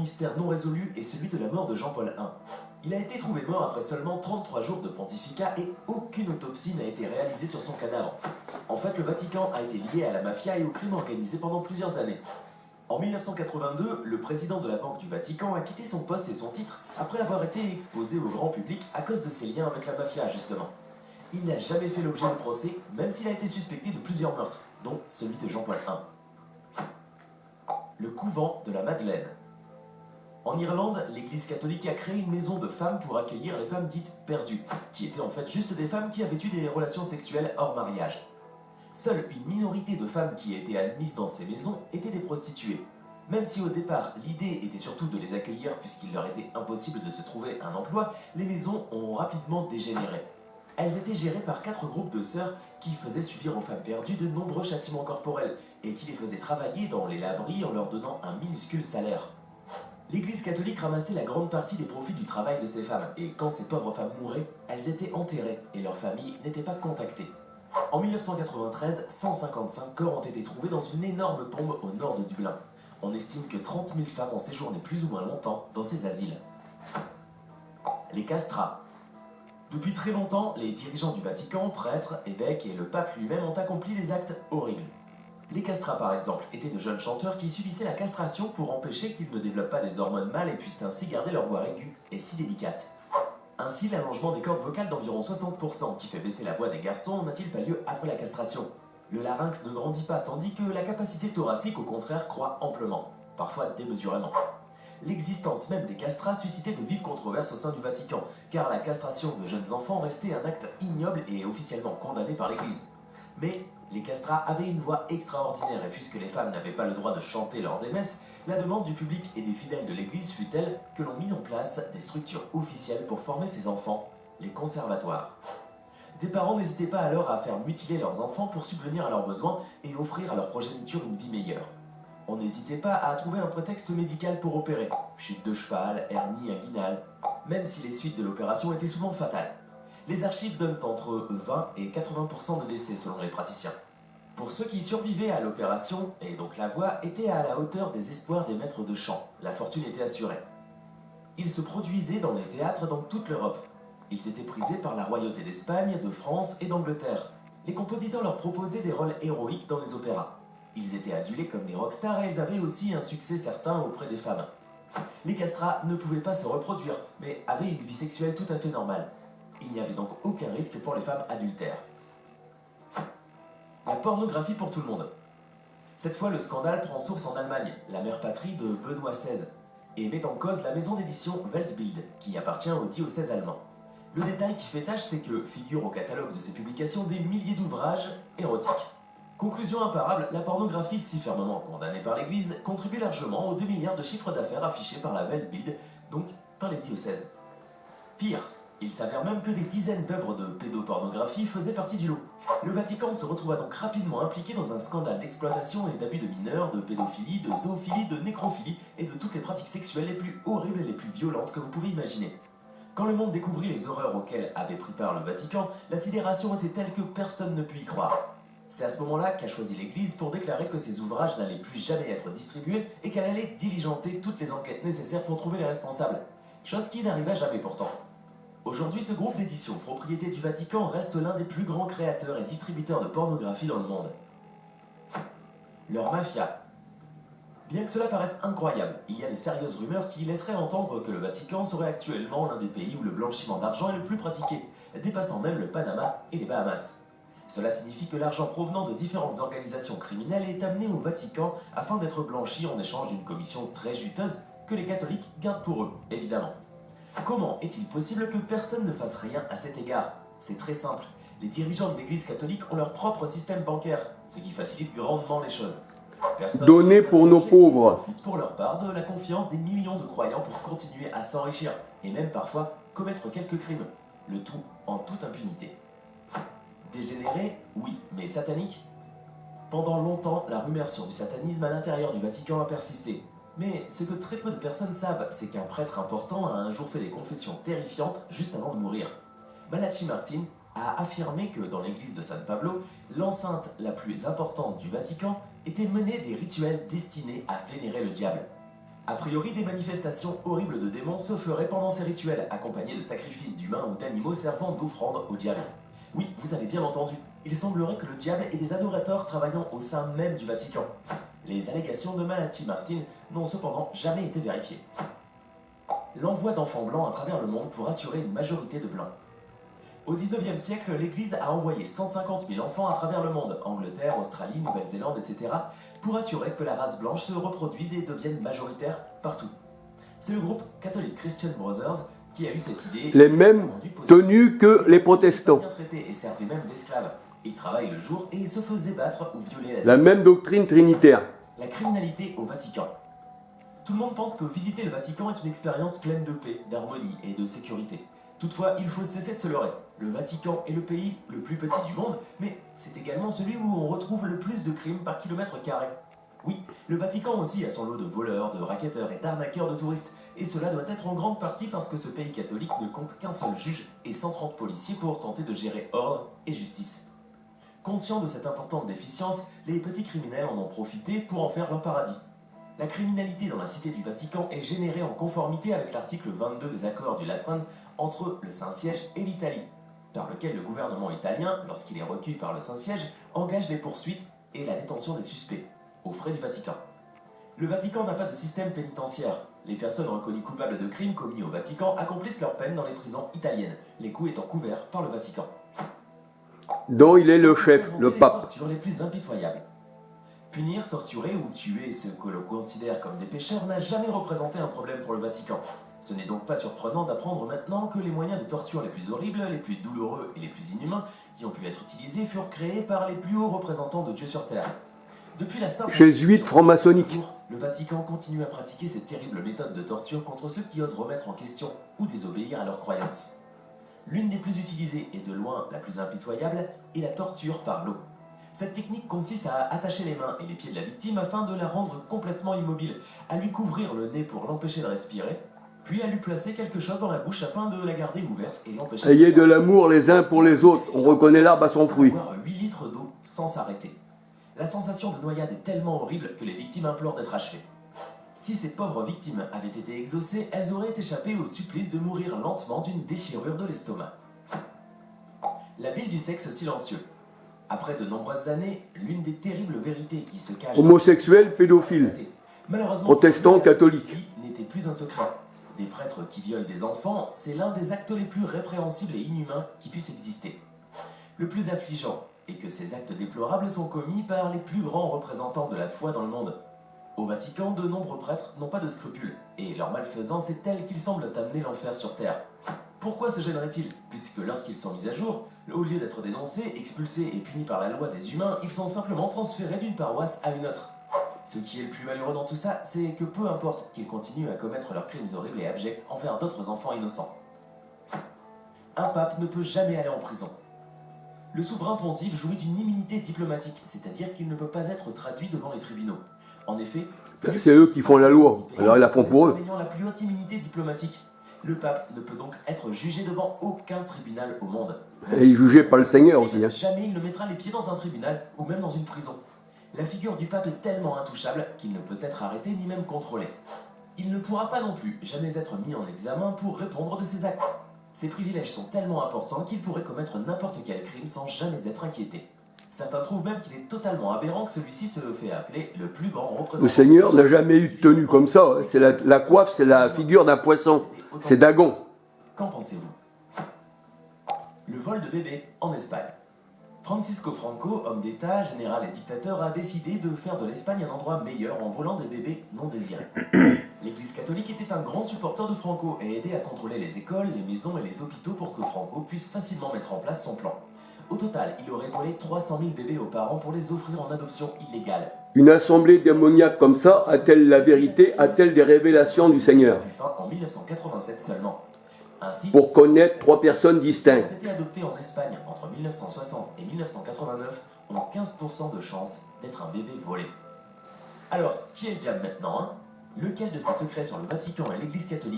mystère non résolu est celui de la mort de Jean-Paul I. Il a été trouvé mort après seulement 33 jours de pontificat et aucune autopsie n'a été réalisée sur son cadavre. En fait, le Vatican a été lié à la mafia et au crime organisé pendant plusieurs années. En 1982, le président de la Banque du Vatican a quitté son poste et son titre après avoir été exposé au grand public à cause de ses liens avec la mafia, justement. Il n'a jamais fait l'objet de procès, même s'il a été suspecté de plusieurs meurtres, dont celui de Jean-Paul I. Le couvent de la Madeleine. En Irlande, l'Église catholique a créé une maison de femmes pour accueillir les femmes dites perdues, qui étaient en fait juste des femmes qui avaient eu des relations sexuelles hors mariage. Seule une minorité de femmes qui étaient admises dans ces maisons étaient des prostituées. Même si au départ, l'idée était surtout de les accueillir puisqu'il leur était impossible de se trouver un emploi, les maisons ont rapidement dégénéré. Elles étaient gérées par 4 groupes de sœurs qui faisaient subir aux femmes perdues de nombreux châtiments corporels et qui les faisaient travailler dans les laveries en leur donnant un minuscule salaire. L'Église catholique ramassait la grande partie des profits du travail de ces femmes et quand ces pauvres femmes mouraient, elles étaient enterrées et leurs familles n'étaient pas contactées. En 1993, 155 corps ont été trouvés dans une énorme tombe au nord de Dublin. On estime que 30 000 femmes ont séjourné plus ou moins longtemps dans ces asiles. Les castrats. Depuis très longtemps, les dirigeants du Vatican, prêtres, évêques et le pape lui-même ont accompli des actes horribles. Les castrats, par exemple, étaient de jeunes chanteurs qui subissaient la castration pour empêcher qu'ils ne développent pas des hormones mâles et puissent ainsi garder leur voix aiguë et si délicate. Ainsi, l'allongement des cordes vocales d'environ 60%, qui fait baisser la voix des garçons, n'a-t-il pas lieu après la castration? Le larynx ne grandit pas, tandis que la capacité thoracique, au contraire, croît amplement, parfois démesurément. L'existence même des castrats suscitait de vives controverses au sein du Vatican, car la castration de jeunes enfants restait un acte ignoble et officiellement condamné par l'Église. Mais les castrats avaient une voix extraordinaire et puisque les femmes n'avaient pas le droit de chanter lors des messes, la demande du public et des fidèles de l'Église fut telle que l'on mit en place des structures officielles pour former ces enfants, les conservatoires. Des parents n'hésitaient pas alors à faire mutiler leurs enfants pour subvenir à leurs besoins et offrir à leur progéniture une vie meilleure. On n'hésitait pas à trouver un prétexte médical pour opérer, chute de cheval, hernie inguinale, même si les suites de l'opération étaient souvent fatales. Les archives donnent entre 20 et 80% de décès selon les praticiens. Pour ceux qui survivaient à l'opération, et donc la voix était à la hauteur des espoirs des maîtres de chant, la fortune était assurée. Ils se produisaient dans les théâtres dans toute l'Europe. Ils étaient prisés par la royauté d'Espagne, de France et d'Angleterre. Les compositeurs leur proposaient des rôles héroïques dans les opéras. Ils étaient adulés comme des rockstars et ils avaient aussi un succès certain auprès des femmes. Les castrats ne pouvaient pas se reproduire, mais avaient une vie sexuelle tout à fait normale. Il n'y avait donc aucun risque pour les femmes adultères. La pornographie pour tout le monde. Cette fois, le scandale prend source en Allemagne, la mère patrie de Benoît XVI, et met en cause la maison d'édition Weltbild, qui appartient au diocèse allemand. Le détail qui fait tâche, c'est que figurent au catalogue de ces publications des milliers d'ouvrages érotiques. Conclusion imparable, la pornographie, si fermement condamnée par l'Église, contribue largement aux 2 milliards de chiffre d'affaires affichés par la Weltbild, donc par les diocèses. Pire, il s'avère même que des dizaines d'œuvres de pédopornographie faisaient partie du lot. Le Vatican se retrouva donc rapidement impliqué dans un scandale d'exploitation et d'abus de mineurs, de pédophilie, de zoophilie, de nécrophilie et de toutes les pratiques sexuelles les plus horribles et les plus violentes que vous pouvez imaginer. Quand le monde découvrit les horreurs auxquelles avait pris part le Vatican, la sidération était telle que personne ne put y croire. C'est à ce moment-là qu'a choisi l'Église pour déclarer que ces ouvrages n'allaient plus jamais être distribués et qu'elle allait diligenter toutes les enquêtes nécessaires pour trouver les responsables. Chose qui n'arriva jamais pourtant. Aujourd'hui, ce groupe d'édition, propriété du Vatican, reste l'un des plus grands créateurs et distributeurs de pornographie dans le monde. Leur mafia. Bien que cela paraisse incroyable, il y a de sérieuses rumeurs qui laisseraient entendre que le Vatican serait actuellement l'un des pays où le blanchiment d'argent est le plus pratiqué, dépassant même le Panama et les Bahamas. Cela signifie que l'argent provenant de différentes organisations criminelles est amené au Vatican afin d'être blanchi en échange d'une commission très juteuse que les catholiques gardent pour eux, évidemment. Comment est-il possible que personne ne fasse rien à cet égard? C'est très simple. Les dirigeants de l'Église catholique ont leur propre système bancaire, ce qui facilite grandement les choses. Donner pour nos pauvres. Profitent pour leur part de la confiance des millions de croyants pour continuer à s'enrichir, et même parfois commettre quelques crimes. Le tout en toute impunité. Dégénéré, oui, mais satanique? Pendant longtemps, la rumeur sur du satanisme à l'intérieur du Vatican a persisté. Mais ce que très peu de personnes savent, c'est qu'un prêtre important a un jour fait des confessions terrifiantes juste avant de mourir. Malachi Martin a affirmé que dans l'église de San Pablo, l'enceinte la plus importante du Vatican, était menée des rituels destinés à vénérer le diable. A priori, des manifestations horribles de démons se feraient pendant ces rituels, accompagnés de sacrifices d'humains ou d'animaux servant d'offrande au diable. Oui, vous avez bien entendu, il semblerait que le diable ait des adorateurs travaillant au sein même du Vatican. Les allégations de Malachi Martin n'ont cependant jamais été vérifiées. L'envoi d'enfants blancs à travers le monde pour assurer une majorité de blancs. Au XIXe siècle, l'Église a envoyé 150 000 enfants à travers le monde, Angleterre, Australie, Nouvelle-Zélande, etc., pour assurer que la race blanche se reproduise et devienne majoritaire partout. C'est le groupe Catholic Christian Brothers qui a eu cette idée. Les mêmes tenues que les protestants. Bien traités et servaient même d'esclaves. Ils travaillent le jour et se faisaient battre ou violer la nuit. La même doctrine trinitaire. La criminalité au Vatican. Tout le monde pense que visiter le Vatican est une expérience pleine de paix, d'harmonie et de sécurité. Toutefois, il faut cesser de se leurrer. Le Vatican est le pays le plus petit du monde, mais c'est également celui où on retrouve le plus de crimes par kilomètre carré. Oui, le Vatican aussi a son lot de voleurs, de racketteurs et d'arnaqueurs de touristes, et cela doit être en grande partie parce que ce pays catholique ne compte qu'un seul juge et 130 policiers pour tenter de gérer ordre et justice. Conscients de cette importante déficience, les petits criminels en ont profité pour en faire leur paradis. La criminalité dans la cité du Vatican est générée en conformité avec l'article 22 des accords du Latran entre le Saint-Siège et l'Italie, par lequel le gouvernement italien, lorsqu'il est recueilli par le Saint-Siège, engage les poursuites et la détention des suspects, aux frais du Vatican. Le Vatican n'a pas de système pénitentiaire. Les personnes reconnues coupables de crimes commis au Vatican accomplissent leur peine dans les prisons italiennes, les coups étant couverts par le Vatican. Dont il est le chef, le pape. Les tortures les plus impitoyables. Punir, torturer ou tuer ceux que l'on considère comme des pécheurs n'a jamais représenté un problème pour le Vatican. Ce n'est donc pas surprenant d'apprendre maintenant que les moyens de torture les plus horribles, les plus douloureux et les plus inhumains qui ont pu être utilisés furent créés par les plus hauts représentants de Dieu sur Terre. Depuis la simple jésuite franc-maçonnique. Le Vatican continue à pratiquer ces terribles méthodes de torture contre ceux qui osent remettre en question ou désobéir à leurs croyances. L'une des plus utilisées et de loin la plus impitoyable est la torture par l'eau. Cette technique consiste à attacher les mains et les pieds de la victime afin de la rendre complètement immobile, à lui couvrir le nez pour l'empêcher de respirer, puis à lui placer quelque chose dans la bouche afin de la garder ouverte et l'empêcher Ayez de l'amour les uns pour les autres, on reconnaît l'arbre à son fruit. Boire 8 litres d'eau sans s'arrêter. La sensation de noyade est tellement horrible que les victimes implorent d'être achevées. Si ces pauvres victimes avaient été exaucées, elles auraient échappé au supplice de mourir lentement d'une déchirure de l'estomac. La ville du sexe silencieux. Après de nombreuses années, l'une des terribles vérités qui se cache... Homosexuels, pédophiles, malheureusement, protestants, catholiques. n'était plus un secret. Des prêtres qui violent des enfants, c'est l'un des actes les plus répréhensibles et inhumains qui puissent exister. Le plus affligeant est que ces actes déplorables sont commis par les plus grands représentants de la foi dans le monde. Au Vatican, de nombreux prêtres n'ont pas de scrupules, et leur malfaisance est telle qu'ils semblent amener l'enfer sur terre. Pourquoi se gêneraient-ils? Puisque lorsqu'ils sont mis à jour, au lieu d'être dénoncés, expulsés et punis par la loi des humains, ils sont simplement transférés d'une paroisse à une autre. Ce qui est le plus malheureux dans tout ça, c'est que peu importe qu'ils continuent à commettre leurs crimes horribles et abjects envers d'autres enfants innocents. Un pape ne peut jamais aller en prison. Le souverain pontife jouit d'une immunité diplomatique, c'est-à-dire qu'il ne peut pas être traduit devant les tribunaux. En effet, C'est eux qui font la loi, alors ils la font pour eux. Ayant la plus haute immunité diplomatique, le pape ne peut donc être jugé devant aucun tribunal au monde. Et il jugé par le Seigneur aussi. Hein. Jamais il ne mettra les pieds dans un tribunal ou même dans une prison. La figure du pape est tellement intouchable qu'il ne peut être arrêté ni même contrôlé. Il ne pourra pas non plus jamais être mis en examen pour répondre de ses actes. Ses privilèges sont tellement importants qu'il pourrait commettre n'importe quel crime sans jamais être inquiété. Certains trouvent même qu'il est totalement aberrant que celui-ci se fait appeler le plus grand représentant. Le Seigneur n'a jamais eu de tenue comme ça. Hein. C'est la coiffe, c'est la figure d'un poisson. C'est Dagon. Qu'en pensez-vous? Le vol de bébés en Espagne. Francisco Franco, homme d'État, général et dictateur, a décidé de faire de l'Espagne un endroit meilleur en volant des bébés non désirés. L'Église catholique était un grand supporter de Franco et aidait à contrôler les écoles, les maisons et les hôpitaux pour que Franco puisse facilement mettre en place son plan. Au total, il aurait volé 300 000 bébés aux parents pour les offrir en adoption illégale. Une assemblée démoniaque comme ça a-t-elle la vérité, a-t-elle des révélations du Seigneur? Fin en 1987 seulement. Ainsi, Pour connaître trois personnes qui distinctes. ont été adoptés en Espagne entre 1960 et 1989 ont 15% de chance d'être un bébé volé. Alors, qui est le diable maintenant, hein? Lequel de ces secrets sur le Vatican et l'Église catholique